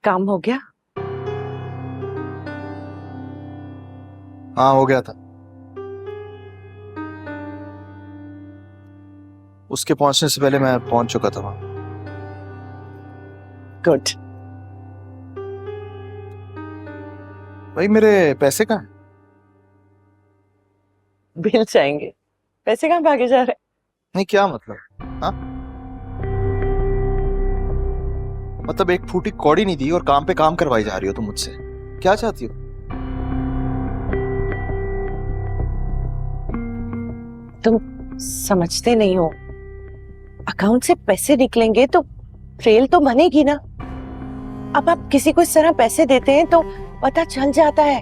काम हो गया? हाँ, हो गया था। उसके पहुंचने से पहले मैं पहुंच चुका था वहां। गुड। भाई, मेरे पैसे कहाँ हैं? बिल चाहेंगे? पैसे कहाँ भागे जा रहे? नहीं, क्या मतलब? हाँ, मतलब एक फूटी कौड़ी नहीं दी और काम पे काम करवाई जा रही हो तुम मुझसे। क्या चाहती हो? तुम समझते नहीं हो। अकाउंट से पैसे निकलेंगे तो ट्रेल तो बनेगी ना। अब आप किसी को इस तरह पैसे देते हैं तो पता चल जाता है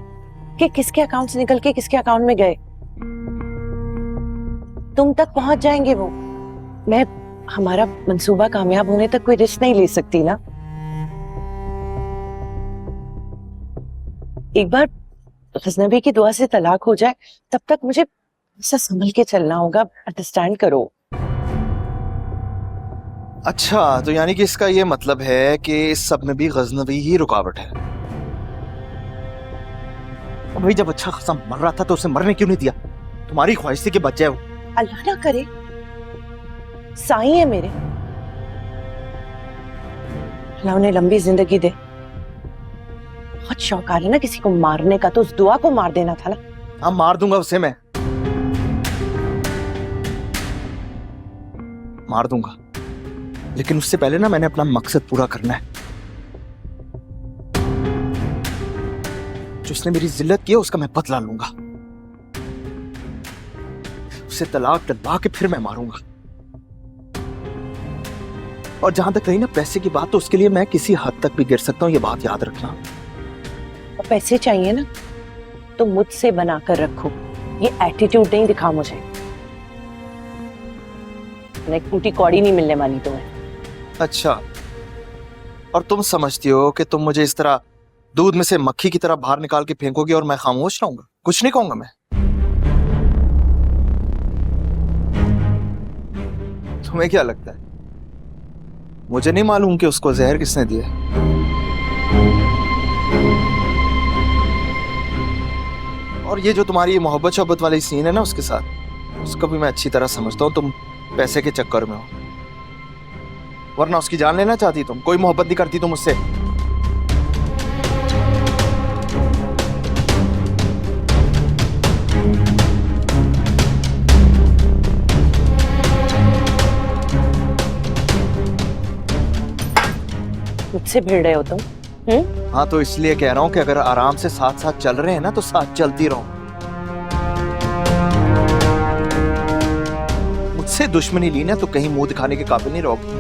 कि किसके अकाउंट से निकल के किसके अकाउंट में गए। तुम तक पहुंच जाएंगे वो। मैं हमारा मंसूबा कामयाब होने तक कोई रिस्क नहीं ले सकती ना। एक बार गजनबी की दुआ से तलाक हो जाए तब तक मुझे ऐसा संभल के चलना होगा। अंडरस्टैंड करो। अच्छा, तो यानी कि इसका ये मतलब है कि इस सब में भी गजनवी ही रुकावट है। और भाई, जब अच्छा खासा मर रहा था तो उसे मरने क्यों नहीं दिया? तुम्हारी ख्वाहिश थी कि बच जाए वो। अल्लाह ना करे, साईं है मेरे, अल्लाह उन्हें लंबी जिंदगी दे। बहुत शौक आ रहा है ना किसी को मारने का, तो उस दुआ को मार देना था ना। हाँ, मार दूंगा उसे, मैं मार दूंगा, लेकिन उससे पहले ना मैंने अपना मकसद पूरा करना है। जो उसने मेरी जिल्लत की है उसका मैं बदला लूंगा। उसे तलाक दिलवा के फिर मैं मारूंगा। और जहां तक रही ना पैसे की बात, तो उसके लिए मैं किसी हद तक भी गिर सकता हूं, ये बात याद रखना। और पैसे चाहिए ना तो मुझसे बना कर रखो, ये एटीट्यूड नहीं दिखा मुझे। मैं टूटी कौड़ी नहीं मिलने वाली तुम्हें। अच्छा, और तुम समझती हो कि तुम मुझे इस तरह दूध में से मक्खी की तरह बाहर निकाल के फेंकोगी और मैं खामोश रहूंगा? कुछ नहीं कहूंगा मैं। तुम्हें क्या लगता है मुझे नहीं मालूम कि उसको जहर किसने दिया? और ये जो तुम्हारी मोहब्बत शोहब्बत वाली सीन है ना उसके साथ, उसको भी मैं अच्छी तरह समझता हूँ। तुम पैसे के चक्कर में हो, वरना उसकी जान लेना चाहती तुम। कोई मोहब्बत नहीं करती तुम मुझसे। मुझसे भिड़ रहे हो तुम? हाँ, तो इसलिए कह रहा हूँ कि अगर आराम से साथ साथ चल रहे हैं ना तो साथ चलती रहो। मुझसे दुश्मनी ली ना तो कहीं मुंह दिखाने के काबिल नहीं रहोगे।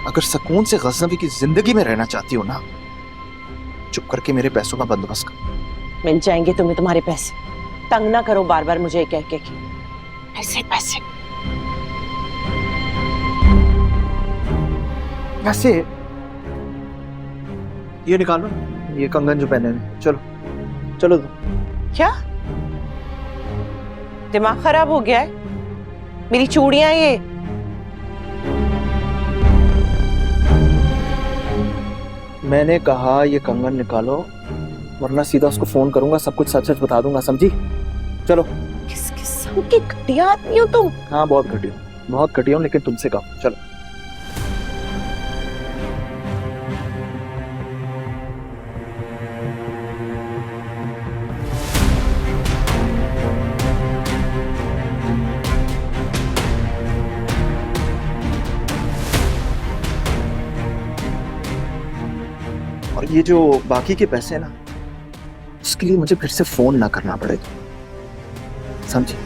अगर सुकून से गजनवी की जिंदगी में रहना चाहती हो ना, चुप करके मेरे पैसों का बंदोबस्त कर। मिल जाएंगे तुम्हें तुम्हारे पैसे। तंग ना करो बार बार मुझे कह के कि पैसे पैसे। वैसे ये निकालो, ये कंगन जो पहने हैं। चलो चलो क्या दिमाग खराब हो गया है? मेरी चूड़ियां ये। मैंने कहा ये कंगन निकालो, वरना सीधा उसको फोन करूंगा, सब कुछ सच सच बता दूंगा, समझी? चलो। किस किस्म की घटिया आदमी हो तुम? हाँ, बहुत घटिया, बहुत घटिया हूं, लेकिन तुमसे कम। चलो। और ये जो बाकी के पैसे हैं ना, उसके लिए मुझे फिर से फोन ना करना पड़ेगा, समझी?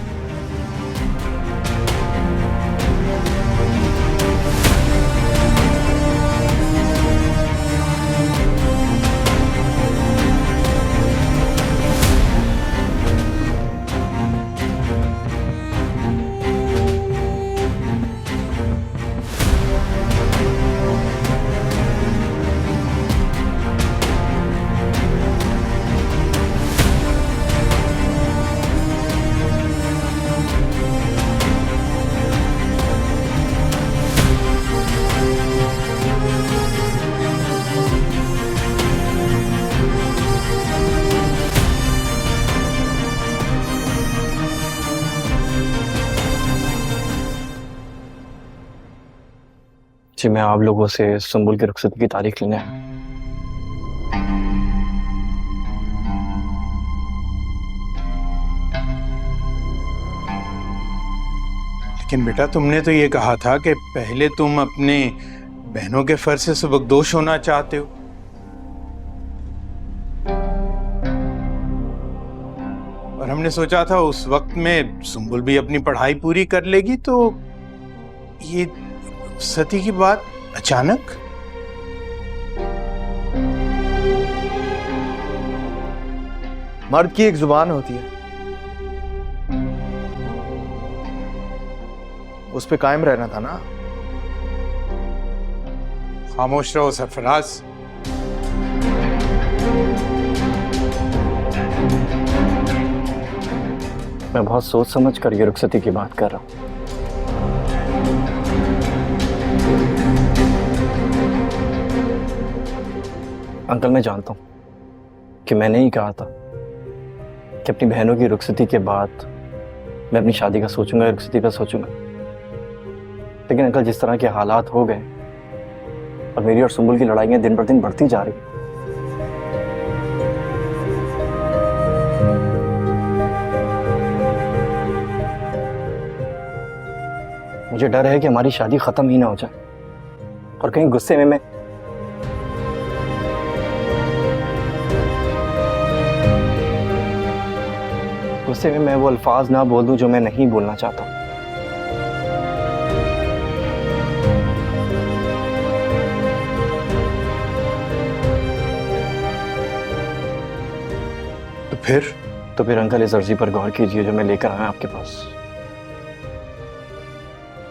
जी मैं आप लोगों से सुंबुल की रुखसती की तारीख लेने आया। लेकिन बेटा तुमने तो ये कहा था कि पहले तुम अपने बहनों के फर्ज से सबकदोश होना चाहते हो। और हमने सोचा था उस वक्त में सुंबुल भी अपनी पढ़ाई पूरी कर लेगी, तो ये सती की बात अचानक। मर्द की एक जुबान होती है, उस पे कायम रहना था ना। खामोश रहो सरफराज। मैं बहुत सोच समझ कर ये रुखसती की बात कर रहा हूँ। अंकल मैं जानता हूँ कि मैंने ही कहा था कि अपनी बहनों की रुखसती के बाद मैं अपनी शादी का सोचूंगा, रुखसती का सोचूंगा। लेकिन अंकल जिस तरह के हालात हो गए और मेरी और सुंबुल की लड़ाइयाँ दिन पर दिन बढ़ती जा रही, मुझे डर है कि हमारी शादी खत्म ही ना हो जाए और कहीं गुस्से में मैं वो अल्फाज ना बोल दूं जो मैं नहीं बोलना चाहता। तो फिर अंकल इस अर्जी पर गौर कीजिए जो मैं लेकर आया आपके पास।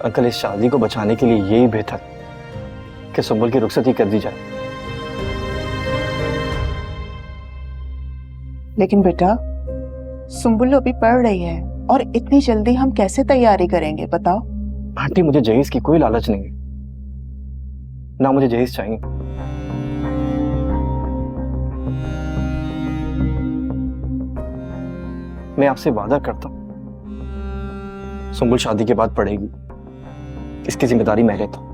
अंकल इस शादी को बचाने के लिए यही बेहतर कि सुंबुल की रुखसती कर दी जाए। लेकिन बेटा सुंबुल अभी पढ़ रही है और इतनी जल्दी हम कैसे तैयारी करेंगे बताओ। आंटी मुझे जहेज की कोई लालच नहीं है, ना मुझे जहेज चाहिए। मैं आपसे वादा करता हूं सुंबुल शादी के बाद पढ़ेगी, इसकी जिम्मेदारी मैं लेता हूं।